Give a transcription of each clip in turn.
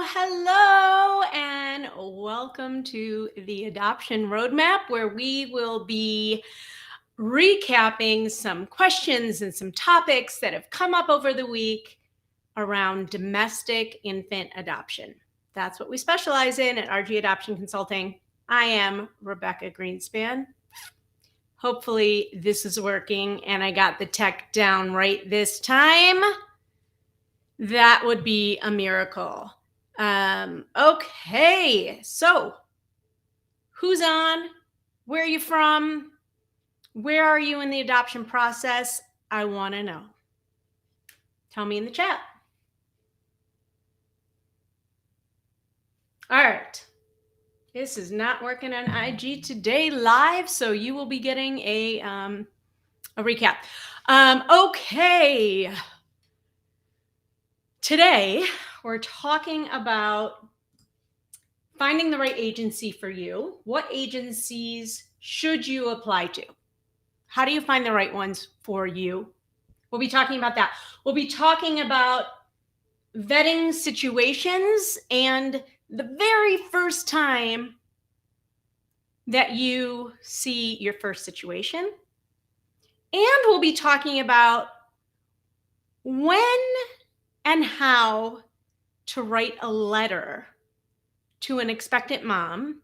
Hello, and welcome to the Adoption Roadmap, where we will be recapping some questions and some topics that have come up over the week around domestic infant adoption. That's what we specialize in at RG Adoption Consulting. I am Rebecca Gruenspan. Hopefully this is working and I got the tech down right this time. That would be a miracle. Okay, so who's on? Where are you from? Where are you in the adoption process? I want to know. Tell me in the chat. All right. This is not working on IG today live, so you will be getting a recap. Okay. Today, we're talking about finding the right agency for you. What agencies should you apply to? How do you find the right ones for you? We'll be talking about that. We'll be talking about vetting situations and the very first time that you see your first situation. And we'll be talking about when and how to write a letter to an expectant mom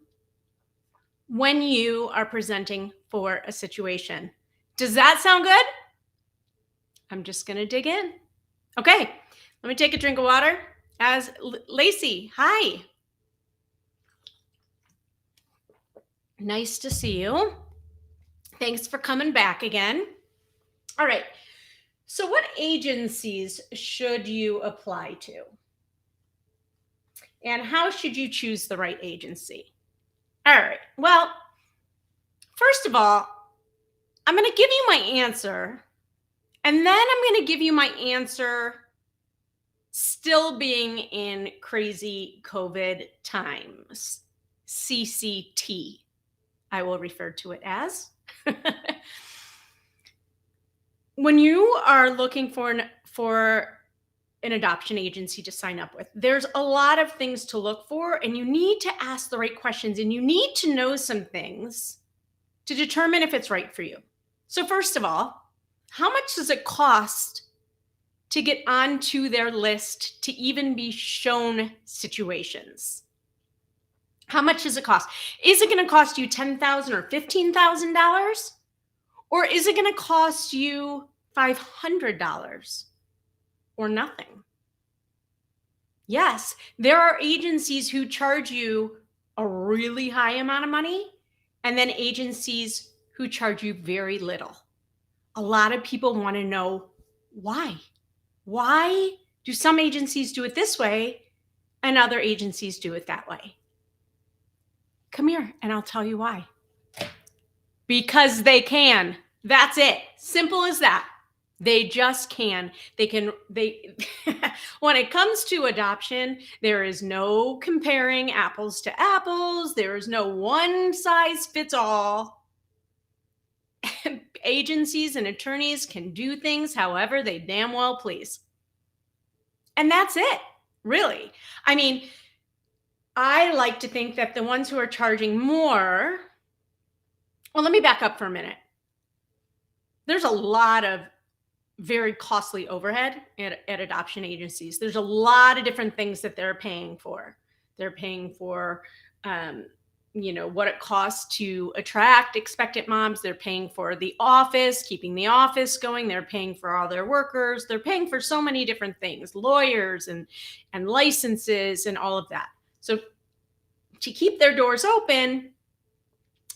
when you are presenting for a situation. Does that sound good? I'm just going to dig in. Okay, let me take a drink of water. As Lacey, hi. Nice to see you. Thanks for coming back again. All right, so what agencies should you apply to? And how should you choose the right agency? All right, well, first of all, I'm going to give you my answer, and then I'm going to give you my answer still being in crazy COVID times, CCT, I will refer to it as. When you are looking for an adoption agency to sign up with, there's a lot of things to look for, and you need to ask the right questions, and you need to know some things to determine if it's right for you. So first of all, how much does it cost to get onto their list to even be shown situations? How much does it cost? Is it going to cost you $10,000 or $15,000? Or is it going to cost you $500 or nothing? Yes, there are agencies who charge you a really high amount of money, and then agencies who charge you very little. A lot of people want to know why. Why do some agencies do it this way and other agencies do it that way? Come here and I'll tell you why. Because they can. That's it. Simple as that. They just can. They when it comes to adoption, there is no comparing apples to apples. There is no one size fits all. Agencies and attorneys can do things however they damn well please. And that's it, really. I mean, I like to think that the ones who are charging more, well, let me back up for a minute. There's a lot of very costly overhead at adoption agencies. There's a lot of different things that they're paying for. They're paying for, what it costs to attract expectant moms. They're paying for the office, keeping the office going. They're paying for all their workers. They're paying for so many different things, lawyers and licenses and all of that. So to keep their doors open,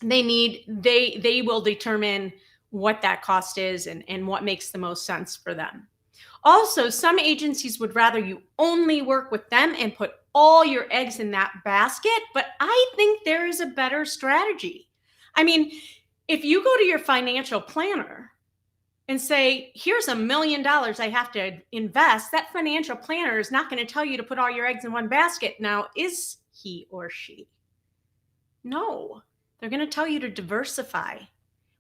they will determine what that cost is and what makes the most sense for them. Also, some agencies would rather you only work with them and put all your eggs in that basket, but I think there is a better strategy. I mean, if you go to your financial planner and say, here's $1 million I have to invest, that financial planner is not going to tell you to put all your eggs in one basket. Now, is he or she? No, they're going to tell you to diversify.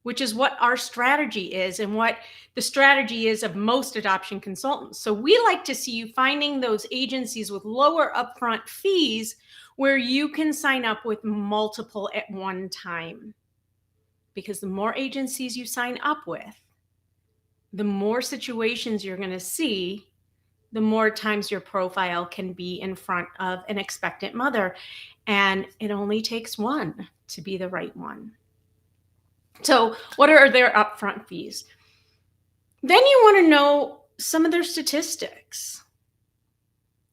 which is what our strategy is and what the strategy is of most adoption consultants. So we like to see you finding those agencies with lower upfront fees where you can sign up with multiple at one time. Because the more agencies you sign up with, the more situations you're going to see, the more times your profile can be in front of an expectant mother. And it only takes one to be the right one. So what are their upfront fees? Then you want to know some of their statistics.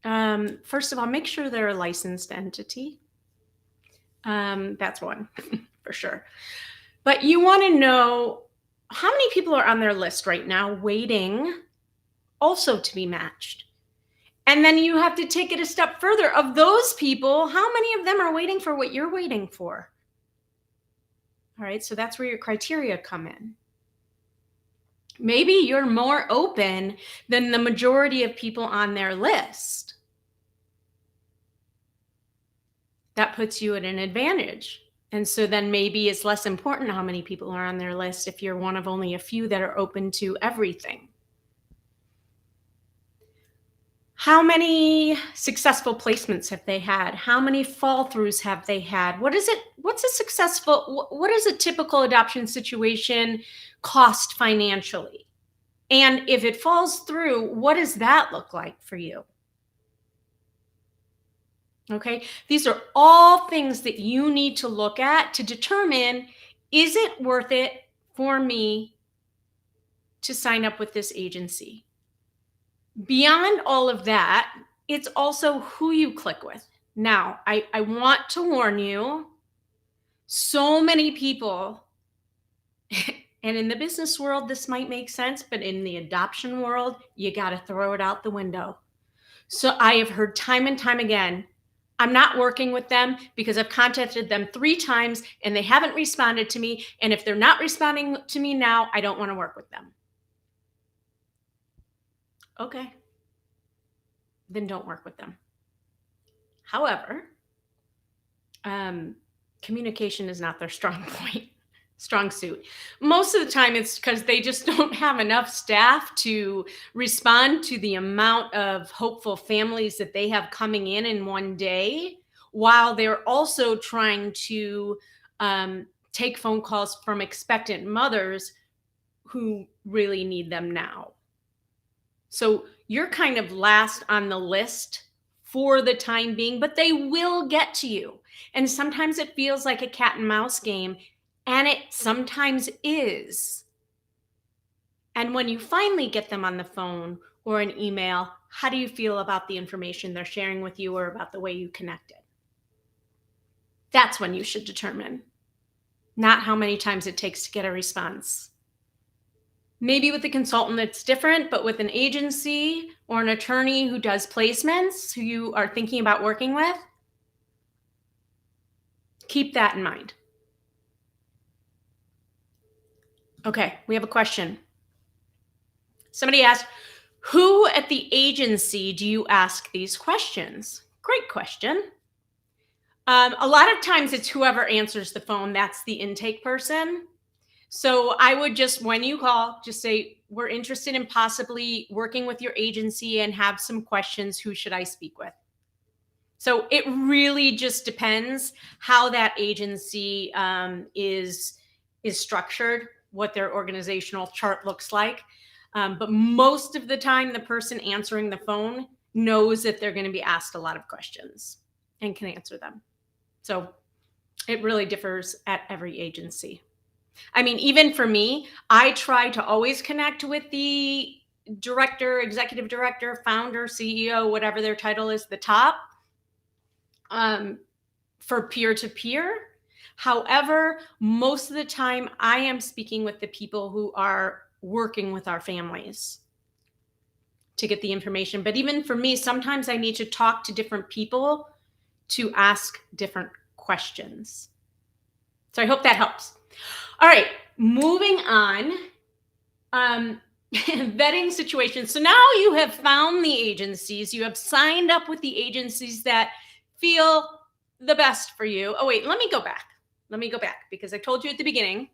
First of all, make sure they're a licensed entity. That's one for sure. But you want to know how many people are on their list right now waiting also to be matched. And then you have to take it a step further. Of those people, how many of them are waiting for what you're waiting for? All right, so that's where your criteria come in. Maybe you're more open than the majority of people on their list. That puts you at an advantage. And so then maybe it's less important how many people are on their list if you're one of only a few that are open to everything. How many successful placements have they had? How many fall throughs have they had? What is it? What's a successful, what does a typical adoption situation cost financially? And if it falls through, what does that look like for you? Okay, these are all things that you need to look at to determine, is it worth it for me to sign up with this agency? Beyond all of that, it's also who you click with. Now, I want to warn you, so many people, and in the business world, this might make sense, but in the adoption world, you got to throw it out the window. So I have heard time and time again, I'm not working with them because I've contacted them 3 times and they haven't responded to me. And if they're not responding to me now, I don't want to work with them. Okay, then don't work with them. However, communication is not their strong suit. Most of the time it's because they just don't have enough staff to respond to the amount of hopeful families that they have coming in one day, while they're also trying to take phone calls from expectant mothers who really need them now. So you're kind of last on the list for the time being, but they will get to you. And sometimes it feels like a cat and mouse game, and it sometimes is. And when you finally get them on the phone or an email, how do you feel about the information they're sharing with you or about the way you connected? That's when you should determine, not how many times it takes to get a response. Maybe with a consultant it's different, but with an agency or an attorney who does placements, who you are thinking about working with, keep that in mind. Okay, we have a question. Somebody asked, who at the agency do you ask these questions? Great question. A lot of times it's whoever answers the phone, that's the intake person. So I would just, when you call, just say, we're interested in possibly working with your agency and have some questions. Who should I speak with? So it really just depends how that agency is structured, what their organizational chart looks like. But most of the time, the person answering the phone knows that they're going to be asked a lot of questions and can answer them. So it really differs at every agency. I mean, even for me, I try to always connect with the director, executive director, founder, CEO, whatever their title is, the top, for peer-to-peer. However, most of the time I am speaking with the people who are working with our families to get the information. But even for me, sometimes I need to talk to different people to ask different questions. So I hope that helps. All right, moving on. Vetting situations. So now you have found the agencies, you have signed up with the agencies that feel the best for you. Oh, wait, let me go back because I told you at the beginning,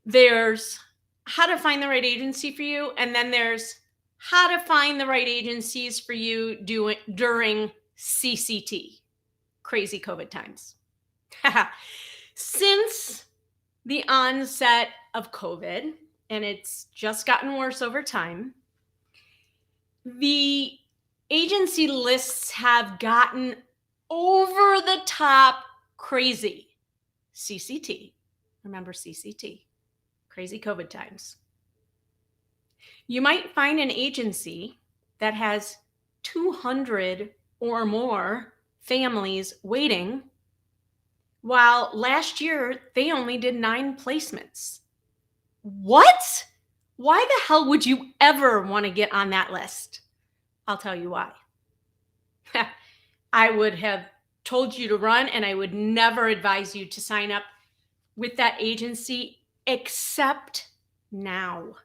There's how to find the right agency for you, and then there's how to find the right agencies for you during CCT, crazy COVID times. Since the onset of COVID, and it's just gotten worse over time, the agency lists have gotten over the top crazy. CCT. Remember CCT. Crazy COVID times. You might find an agency that has 200 or more families waiting, while last year they only did 9 placements. What? Why the hell would you ever want to get on that list? I'll tell you why. I would have told you to run, and I would never advise you to sign up with that agency except now.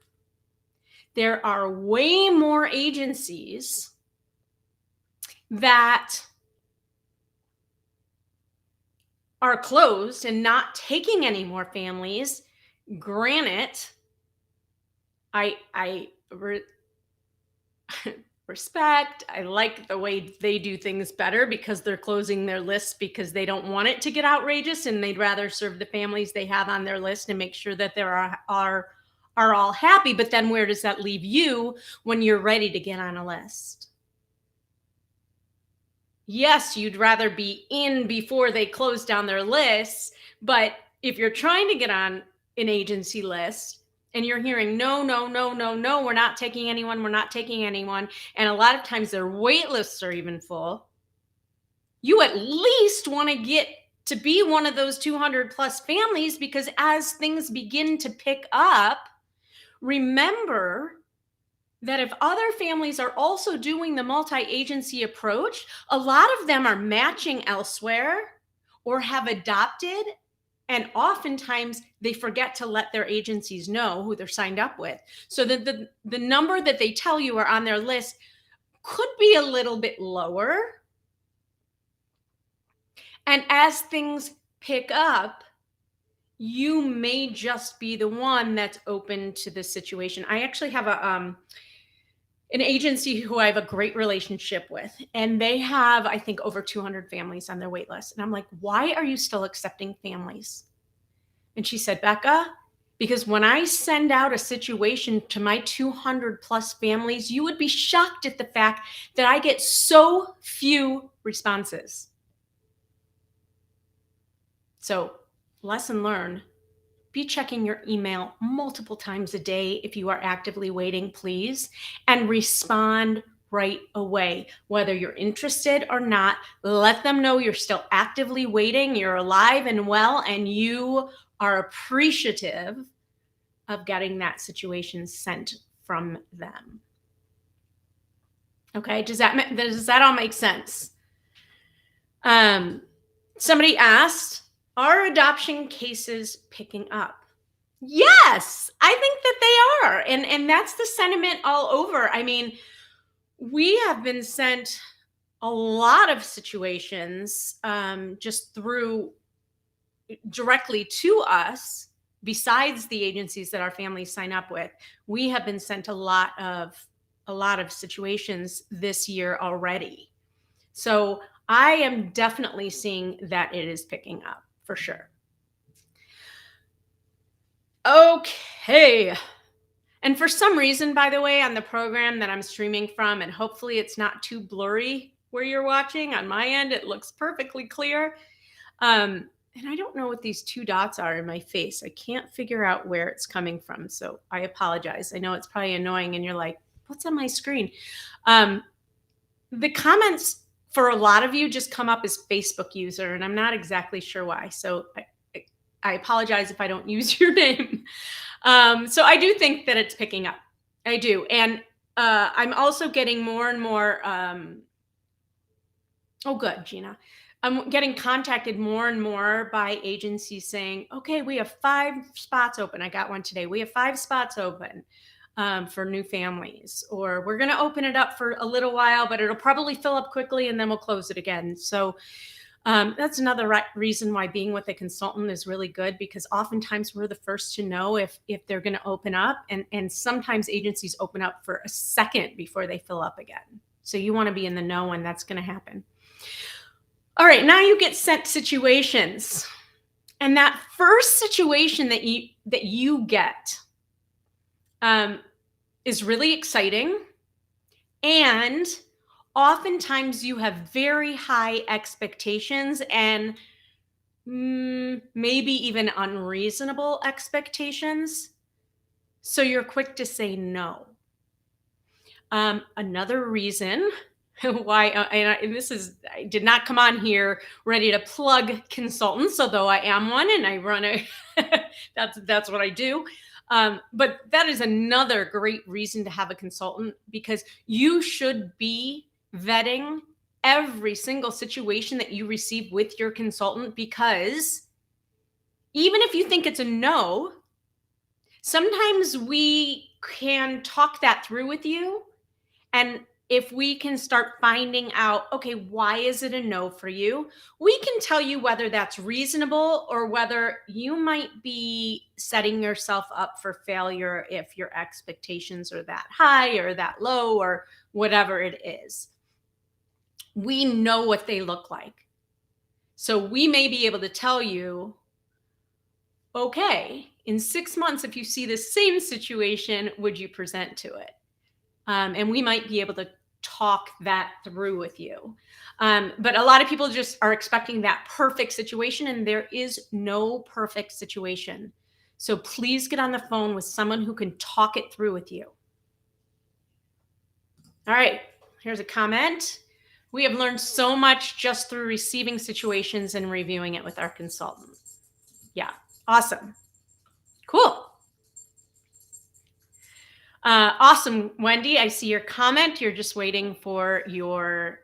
There are way more agencies that are closed and not taking any more families. Granted, I respect. I like the way they do things better because they're closing their lists because they don't want it to get outrageous, and they'd rather serve the families they have on their list and make sure that they are all happy. But then where does that leave you when you're ready to get on a list? Yes, you'd rather be in before they close down their lists, but if you're trying to get on an agency list and you're hearing no, we're not taking anyone, and a lot of times their wait lists are even full, you at least want to get to be one of those 200 plus families, because as things begin to pick up, remember that if other families are also doing the multi-agency approach, a lot of them are matching elsewhere or have adopted, and oftentimes they forget to let their agencies know who they're signed up with. So that the number that they tell you are on their list could be a little bit lower. And as things pick up, you may just be the one that's open to this situation. I actually have an agency who I have a great relationship with, and they have, I think, over 200 families on their wait list. And I'm like, why are you still accepting families? And she said, Becca, because when I send out a situation to my 200 plus families, you would be shocked at the fact that I get so few responses. So, lesson learned. Be checking your email multiple times a day if you are actively waiting, please, and respond right away. Whether you're interested or not, let them know you're still actively waiting, you're alive and well, and you are appreciative of getting that situation sent from them. Okay, does that all make sense? Somebody asked, are adoption cases picking up? Yes, I think that they are. And that's the sentiment all over. I mean, we have been sent a lot of situations just through directly to us, besides the agencies that our families sign up with. We have been sent a lot of situations this year already. So I am definitely seeing that it is picking up for sure. Okay. And for some reason, by the way, on the program that I'm streaming from, and hopefully it's not too blurry where you're watching, on my end, it looks perfectly clear. And I don't know what these 2 dots are in my face. I can't figure out where it's coming from. So I apologize. I know it's probably annoying and you're like, what's on my screen? The comments for a lot of you just come up as Facebook user, and I'm not exactly sure why. So I apologize if I don't use your name. So I do think that it's picking up. I do. And I'm also getting more and more. Oh, good, Gina. I'm getting contacted more and more by agencies saying, okay, we have 5 spots open. I got one today. We have 5 spots open for new families, or we're going to open it up for a little while, but it'll probably fill up quickly and then we'll close it again. So That's another reason why being with a consultant is really good, because oftentimes we're the first to know if they're going to open up, and sometimes agencies open up for a second before they fill up again. So you want to be in the know when that's going to happen. All right, now you get sent situations, and that first situation that you get is really exciting, and oftentimes you have very high expectations and maybe even unreasonable expectations. So you're quick to say no. Another reason why, and this is, I did not come on here ready to plug consultants, although I am one and I run a, that's what I do. But that is another great reason to have a consultant, because you should be vetting every single situation that you receive with your consultant, because even if you think it's a no, sometimes we can talk that through with you. And if we can start finding out, okay, why is it a no for you? We can tell you whether that's reasonable or whether you might be setting yourself up for failure if your expectations are that high or that low or whatever it is. We know what they look like. So we may be able to tell you, okay, in 6 months, if you see the same situation, would you present to it? And we might be able to talk that through with you. But a lot of people just are expecting that perfect situation, and there is no perfect situation. So please get on the phone with someone who can talk it through with you. All right, here's a comment. We have learned so much just through receiving situations and reviewing it with our consultant. Yeah, awesome. Cool. Awesome, Wendy. I see your comment. You're just waiting for your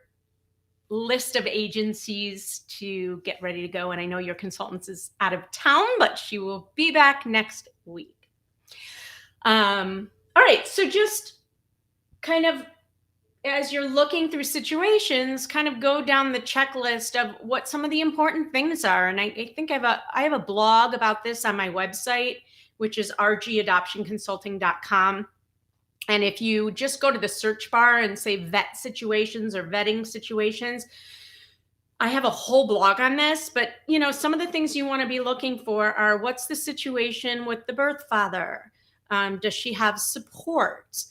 list of agencies to get ready to go. And I know your consultant is out of town, but she will be back next week. All right. So just kind of, as you're looking through situations, kind of go down the checklist of what some of the important things are. And I think I have a blog about this on my website, which is rgadoptionconsulting.com. And if you just go to the search bar and say vet situations or vetting situations, I have a whole blog on this. But, you know, some of the things you want to be looking for are, what's the situation with the birth father? Does she have support?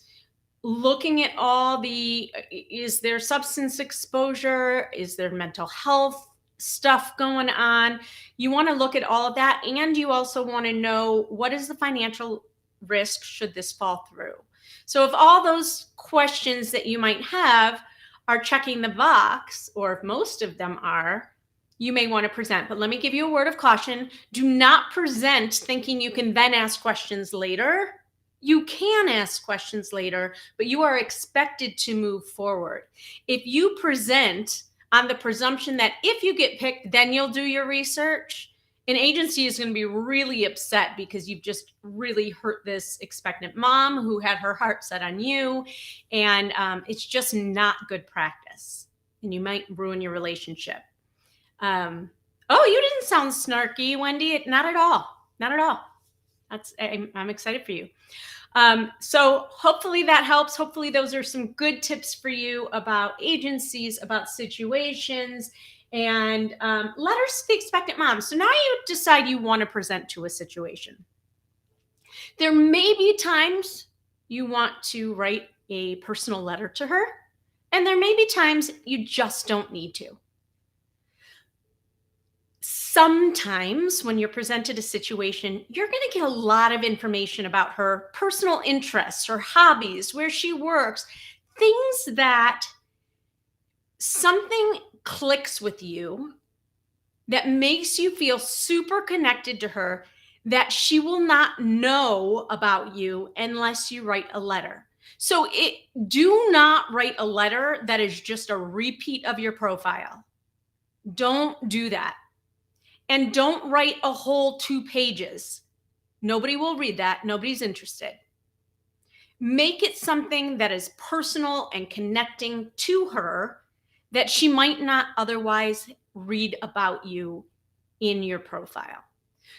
Looking at all is there substance exposure? Is there mental health stuff going on? You want to look at all of that. And you also want to know, what is the financial risk should this fall through? So if all those questions that you might have are checking the box, or if most of them are, you may want to present. But let me give you a word of caution. Do not present thinking you can then ask questions later. You can ask questions later, but you are expected to move forward. If you present on the presumption that if you get picked, then you'll do your research, an agency is going to be really upset, because you've just really hurt this expectant mom who had her heart set on you. And it's just not good practice. And you might ruin your relationship. Oh, you didn't sound snarky, Wendy. Not at all. Not at all. I'm excited for you. So hopefully that helps. Hopefully those are some good tips for you about agencies, about situations, and letters to the expectant mom. So now you decide you want to present to a situation. There may be times you want to write a personal letter to her, and there may be times you just don't need to. Sometimes when you're presented a situation, you're going to get a lot of information about her personal interests, her hobbies, where she works, things that something clicks with you that makes you feel super connected to her, that she will not know about you unless you write a letter. So do not write a letter that is just a repeat of your profile. Don't do that. And don't write a whole 2 pages. Nobody will read that. Nobody's interested. Make it something that is personal and connecting to her, that she might not otherwise read about you in your profile.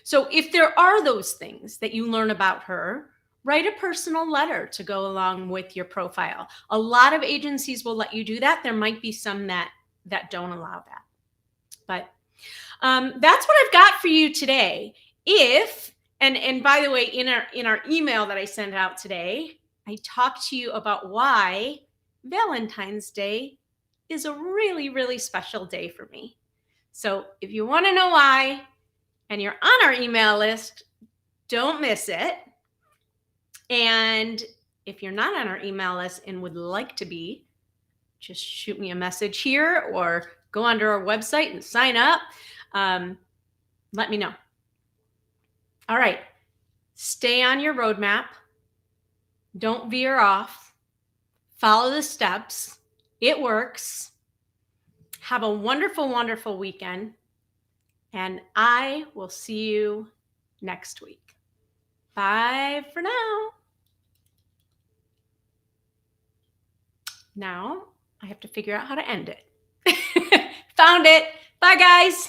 So if there are those things that you learn about her, write a personal letter to go along with your profile. A lot of agencies will let you do that. There might be some that don't allow that. But that's what I've got for you today. If and by the way, in our email that I sent out today, I talked to you about why Valentine's Day is a really, really special day for me. So if you want to know why and you're on our email list, don't miss it. And if you're not on our email list and would like to be, just shoot me a message here or go onto our website and sign up. Let me know. All right. Stay on your roadmap. Don't veer off. Follow the steps. It works. Have a wonderful, wonderful weekend. And I will see you next week. Bye for now. Now I have to figure out how to end it. Found it. Bye, guys.